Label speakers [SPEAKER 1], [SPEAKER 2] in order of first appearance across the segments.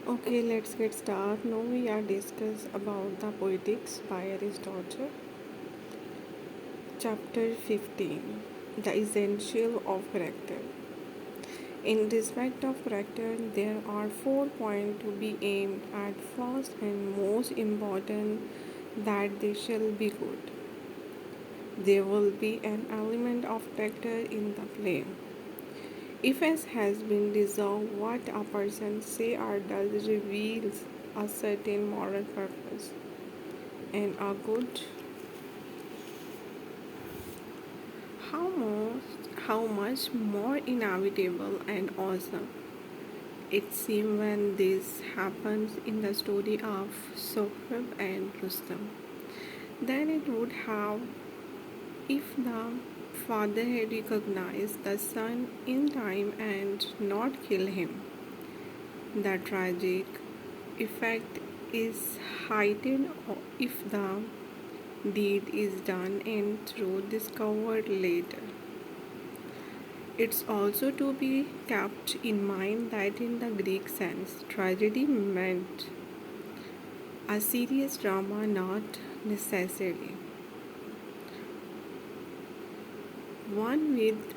[SPEAKER 1] Okay, let's get started. Now we are discuss about the Poetics by Aristotle. Chapter 15. The Essential of Character. In respect of character, there are 4 points to be aimed at. First and most important, that they shall be good. There will be an element of character in the play. If as has been resolved, what a person say or does reveals a certain moral purpose and a good. How much more inevitable and awesome it seems when this happens in the story of Sohrab and Rustam than it would have if the father had recognized the son in time and not killed him. The tragic effect is heightened if the deed is done and truth discovered later. It's also to be kept in mind that in the Greek sense, tragedy meant a serious drama, not necessarily one with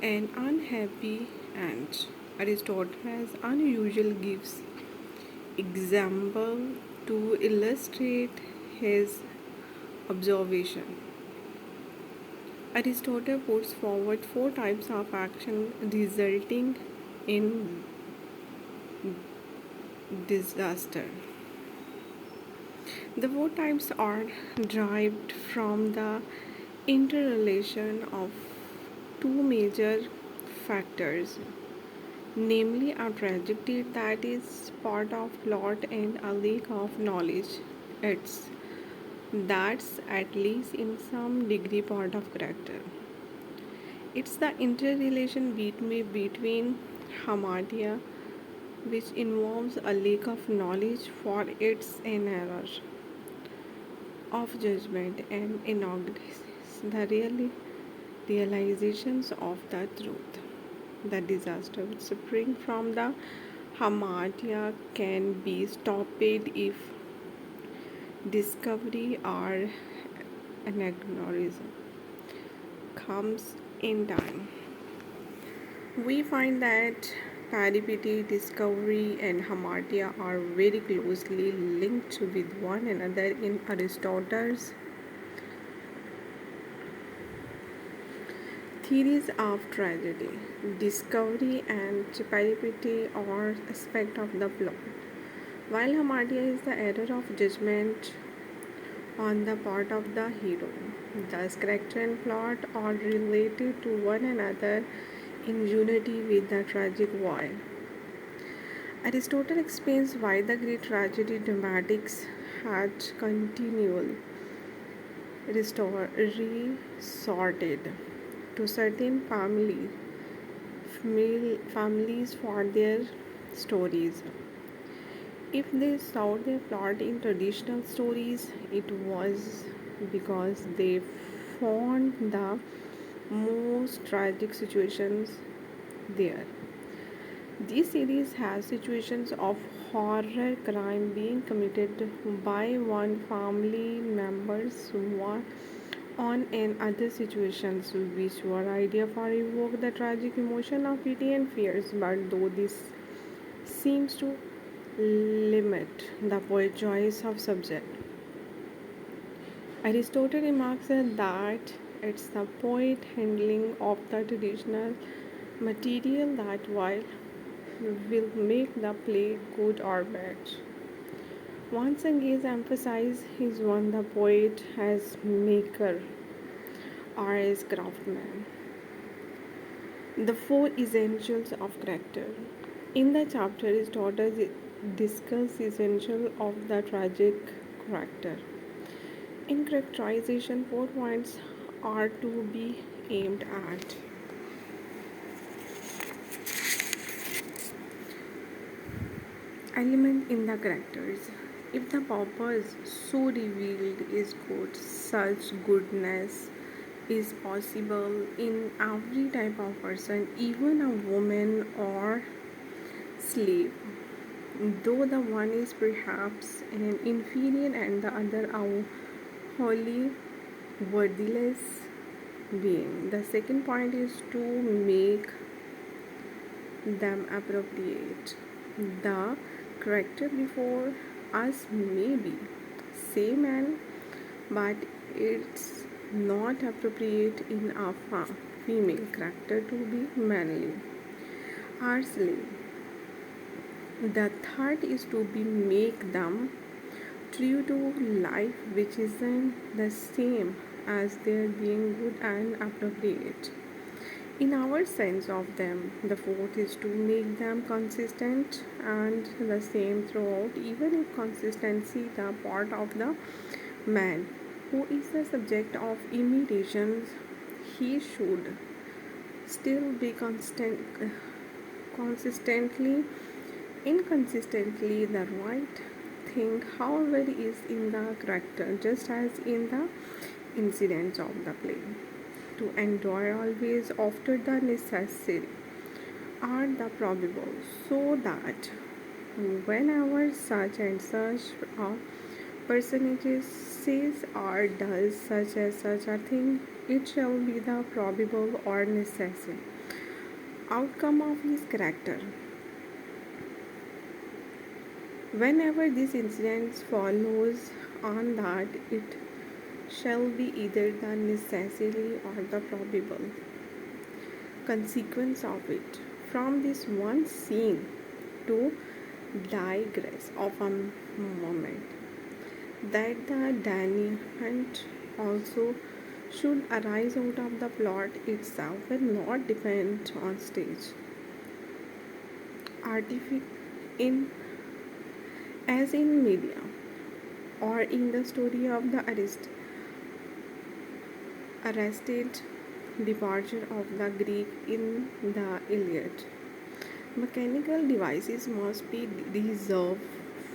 [SPEAKER 1] an unhappy end. Aristotle has unusual gives example to illustrate his observation. Aristotle puts forward 4 types of action resulting in disaster. The 4 types are derived from the interrelation of two major factors, namely a tragic deed that is part of plot and a lack of knowledge. It's that's at least in some degree part of character. It's the interrelation between hamartia, which involves a lack of knowledge for its an error of judgment and inaugurates the realizations of the truth. The disaster which spring from the hamartia can be stopped if discovery or anachronism comes in time. We find that peripety, discovery, and hamartia are very closely linked with one another in Aristotle's theories of tragedy. Discovery and peripety are aspects of the plot, while hamartia is the error of judgment on the part of the hero. Thus, character and plot are related to one another in unity with the tragic void. Aristotle explains why the great tragedy dramatics had continual resorted to certain families for their stories. If they saw their plot in traditional stories, it was because they found the most tragic situations there. This series has situations of horror crime being committed by one family members on and other situations which were idea for evoke the tragic emotion of pity and fears, but though this seems to limit the poet choice of subject. Aristotle remarks that it's the poet handling of the traditional material that while will make the play good or bad. Once again emphasize his one the poet as maker or as craftsman. The 4 essentials of character. In the chapter, Aristotle discusses essential of the tragic character. In characterization, 4 points are to be aimed at. Element in the characters. If the purpose so revealed is good, such goodness is possible in every type of person, even a woman or slave. though the one is perhaps an inferior and the other a wholly worthless being. The second point is to make them appropriate. The character before us may be same man, but it's not appropriate in a female character to be manly or slave. The third is to be make them true to life, which isn't the same as their being good and appropriate in our sense of them. The fourth is to make them consistent and the same throughout, even if consistency the part of the man who is the subject of imitations, he should still be consistently inconsistently the right thing, however, is in the character just as in the incidents of the play. To endure always after the necessary are the probable, so that whenever such and such a personage says or does such as such a thing, it shall be the probable or necessary outcome of his character. Whenever this incident follows on that, it shall be either the necessary or the probable consequence of it. From this one scene to digress of a moment, that the dynamite also should arise out of the plot itself and not depend on stage artific in as in media or in the story of the arrested departure of the Greek in the Iliad. Mechanical devices must be reserved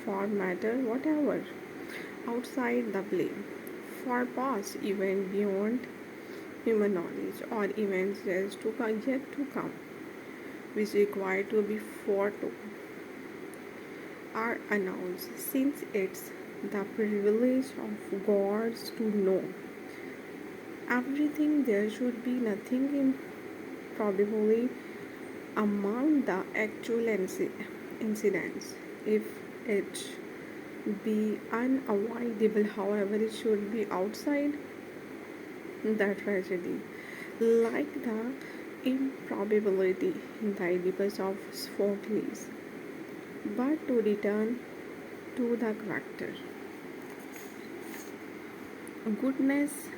[SPEAKER 1] for matter whatever outside the play, for past event beyond human knowledge or events yet to come, which require to be foretold are announced, since it's the privilege of gods to know everything. There should be nothing improbably among the actual incidents. If it be unavoidable, however, it should be outside the tragedy, like the improbability in the Oedipus of Sophocles. But to return to the character, goodness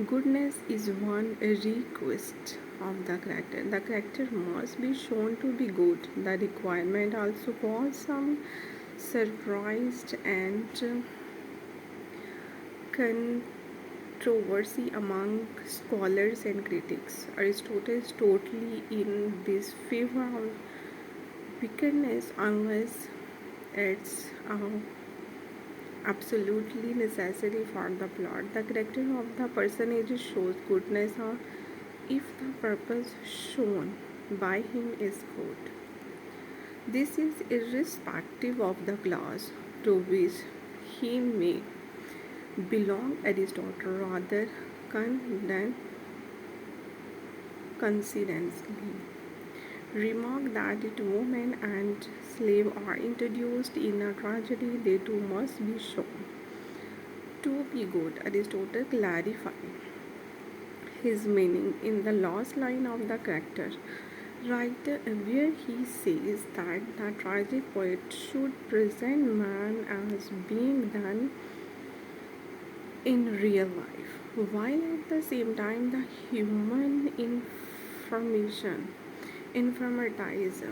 [SPEAKER 1] goodness is one request of the character. The character must be shown to be good. The requirement also caused some surprise and controversy among scholars and critics. Aristotle is totally in this favor of wickedness unless it's absolutely necessary for the plot. The character of the personage shows goodness if the purpose shown by him is good. This is irrespective of the class to which he may belong. Aristotle rather than coincidentally remark that if woman and slave are introduced in a tragedy, they too must be shown to be good. Aristotle clarified his meaning in the last line of the character, right, where he says that the tragic poet should present man as being done in real life, while at the same time the human infirmities infirmities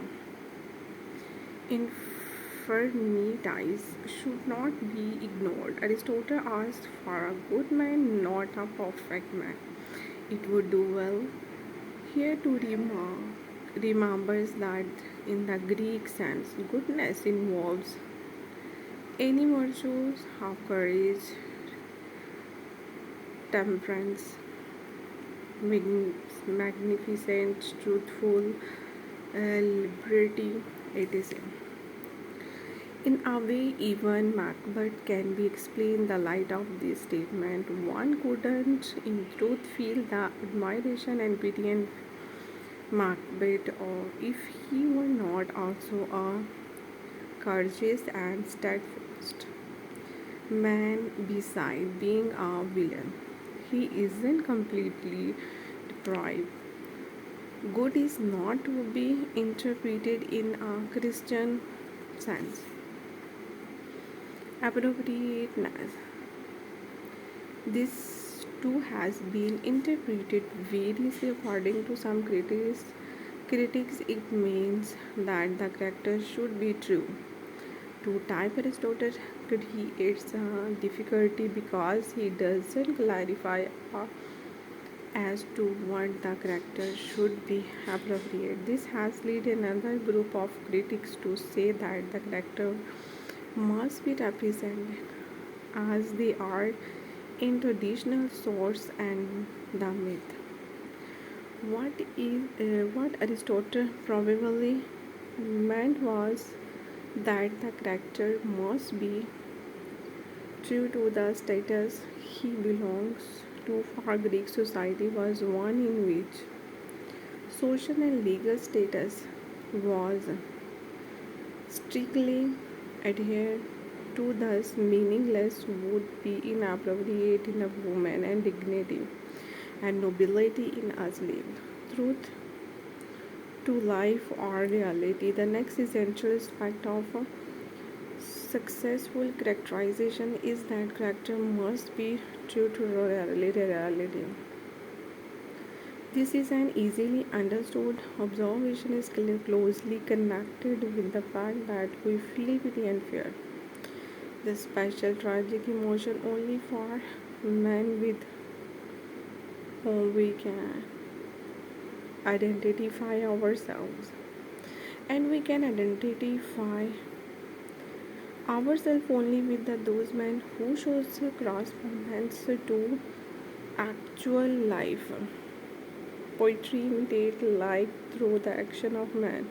[SPEAKER 1] should not be ignored. Aristotle asked for a good man, not a perfect man. It would do well here to remembers that in the Greek sense, goodness involves any virtues of courage, temperance, magnificent, truthful, liberty, etc. In a way, even Macbeth can be explained in the light of this statement. One couldn't, in truth, feel the admiration and pity in Macbeth, or if he were not also a courageous and steadfast man beside being a villain. He isn't completely deprived. Good is not to be interpreted in a Christian sense. Appropriateness. This too has been interpreted variously according to some critics. It means that the character should be true. To type Aristotle creates a difficulty because he doesn't clarify as to what the character should be appropriate. This has led another group of critics to say that the character must be represented as they are in traditional source and the myth. What Aristotle probably meant was that the character must be true to the status he belongs to, for Greek society was one in which social and legal status was strictly adhered to, thus meaningless would be inappropriate in a woman and dignity and nobility in a slave. Truth to life or reality. The next essential aspect of a successful characterization is that character must be true to reality. This is an easily understood observation is closely connected with the fact that we feel pity and fear. The special tragic emotion only for men with whom we can identify ourselves. And we can identify ourselves only with those men who shows correspondence to actual life. Poetry imitates life through the action of man.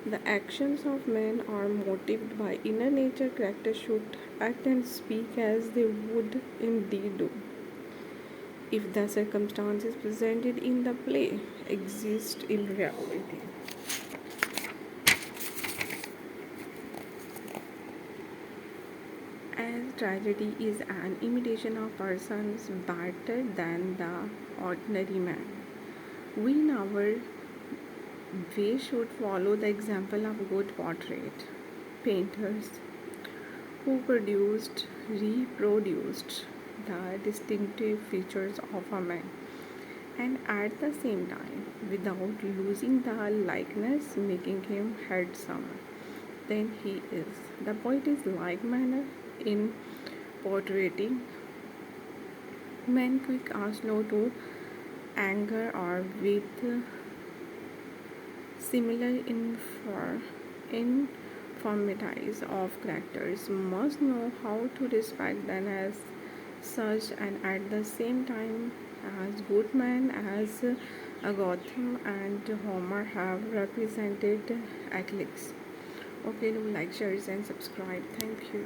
[SPEAKER 1] The actions of men are motivated by inner nature. Characters should act and speak as they would indeed do if the circumstances presented in the play exist in reality. As tragedy is an imitation of persons better than the ordinary man, we in our way should follow the example of good portrait painters who reproduced the distinctive features of a man and at the same time without losing the likeness, making him handsomer than he is. The poet is like manner in portraying men quick or slow to anger or with similar infirmities of characters must know how to respect them as such and at the same time as good men as Gotham and Homer have represented Achilles. Okay, do like, share, and subscribe. Thank you.